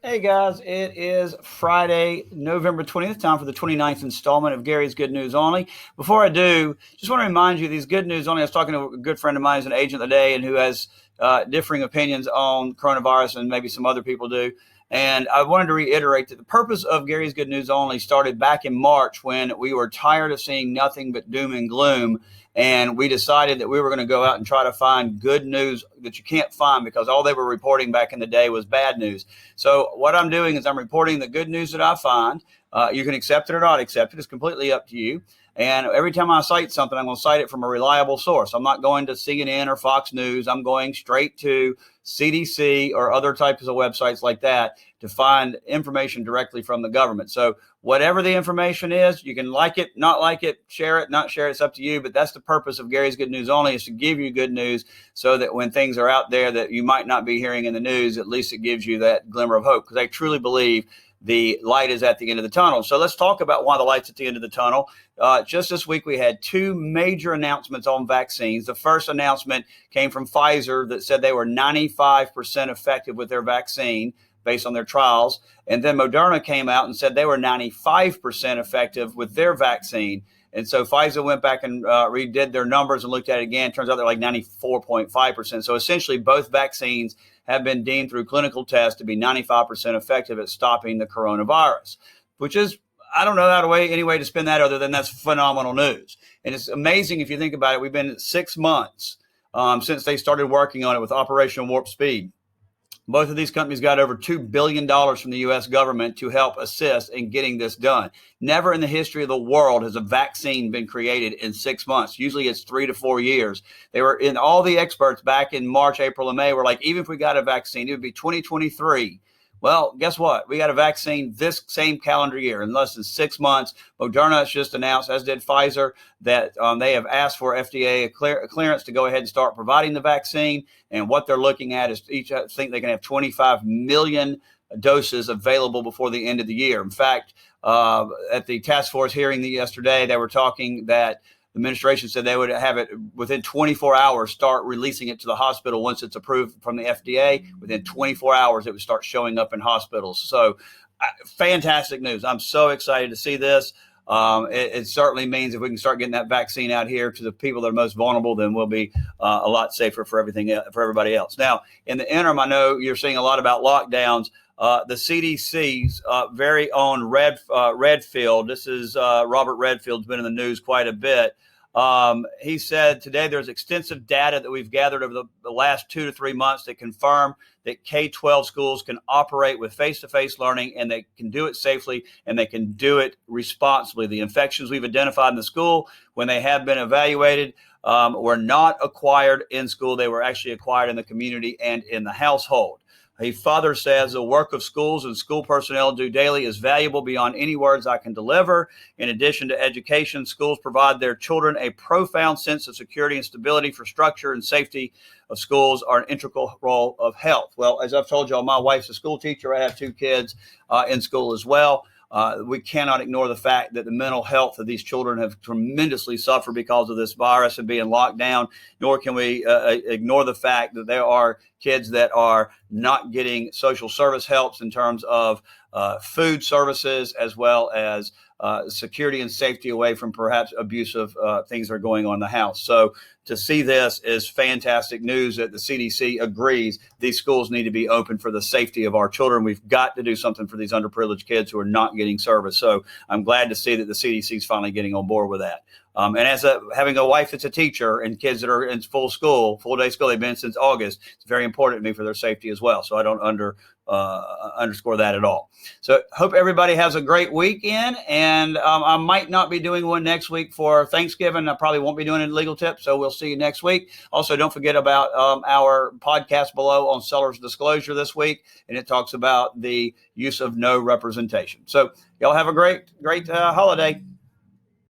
Hey guys, it is Friday, November 20th, time for the 29th installment of Gary's Good News Only. Before I do, just want to remind you these Good News Only. I was talking to a good friend of mine who's an agent today and who has differing opinions on coronavirus and maybe some other people do. And I wanted to reiterate that the purpose of Gary's Good News Only started back in March when we were tired of seeing nothing but doom and gloom. And we decided that we were going to go out and try to find good news that you can't find because all they were reporting back in the day was bad news. So what I'm doing is I'm reporting the good news that I find. You can accept it or not accept it. It's completely up to you. And every time I cite something, I'm going to cite it from a reliable source. I'm not going to CNN or Fox News. I'm going straight to CDC or other types of websites like that to find information directly from the government. So whatever the information is, you can like it, not like it, share it, not share it. It's up to you. But that's the purpose of Gary's Good News Only, is to give you good news so that when things are out there that you might not be hearing in the news, at least it gives you that glimmer of hope, because I truly believe the light is at the end of the tunnel. So let's talk about why the light's at the end of the tunnel. Just this week, we had two major announcements on vaccines. The first announcement came from Pfizer that said they were 95% effective with their vaccine based on their trials. And then Moderna came out and said they were 95% effective with their vaccine. And so Pfizer went back and redid their numbers and looked at it again. Turns out they're like 94.5%. So essentially, both vaccines have been deemed through clinical tests to be 95% effective at stopping the coronavirus, which is, I don't know any way to spin that other than that's phenomenal news. And it's amazing if you think about it. We've been 6 months since they started working on it with Operation Warp Speed. Both of these companies got over $2 billion from the U.S. government to help assist in getting this done. Never in the history of the world has a vaccine been created in 6 months. Usually it's 3 to 4 years. They were in all the experts back in March, April, and May were like, even if we got a vaccine, it would be 2023. Well, guess what? We got a vaccine this same calendar year in less than 6 months. Moderna has just announced, as did Pfizer, that they have asked for FDA clearance to go ahead and start providing the vaccine. And what they're looking at is I think they can have 25 million doses available before the end of the year. In fact, at the task force hearing yesterday, they were talking that the administration said they would have it within 24 hours, start releasing it to the hospital once it's approved from the FDA. Within 24 hours, it would start showing up in hospitals. So fantastic news. I'm so excited to see this. It certainly means if we can start getting that vaccine out here to the people that are most vulnerable, then we'll be a lot safer for everybody else. Now, in the interim, I know you're seeing a lot about lockdowns. The CDC's very own Redfield. This is Robert Redfield's been in the news quite a bit. He said today there's extensive data that we've gathered over the last 2 to 3 months that confirm that K-12 schools can operate with face-to-face learning, and they can do it safely and they can do it responsibly. The infections we've identified in the school, when they have been evaluated, were not acquired in school. They were actually acquired in the community and in the household. He further says the work of schools and school personnel do daily is valuable beyond any words I can deliver. In addition to education, schools provide their children a profound sense of security and stability. For structure and safety of schools are an integral role of health. Well, as I've told y'all, my wife's a school teacher. I have 2 kids in school as well. We cannot ignore the fact that the mental health of these children have tremendously suffered because of this virus and being locked down, nor can we ignore the fact that there are kids that are not getting social service helps in terms of food services, as well as security and safety away from perhaps abusive things that are going on in the house. So to see this is fantastic news that the CDC agrees these schools need to be open for the safety of our children. We've got to do something for these underprivileged kids who are not getting service. So I'm glad to see that the CDC is finally getting on board with that. And as having a wife that's a teacher and kids that are in full day school, they've been since August, it's very important to me for their safety as well. So I don't underscore that at all. So hope everybody has a great weekend. And I might not be doing one next week for Thanksgiving. I probably won't be doing a legal tip. So we'll see you next week. Also, don't forget about our podcast below on seller's disclosure this week. And it talks about the use of no representation. So y'all have a great holiday.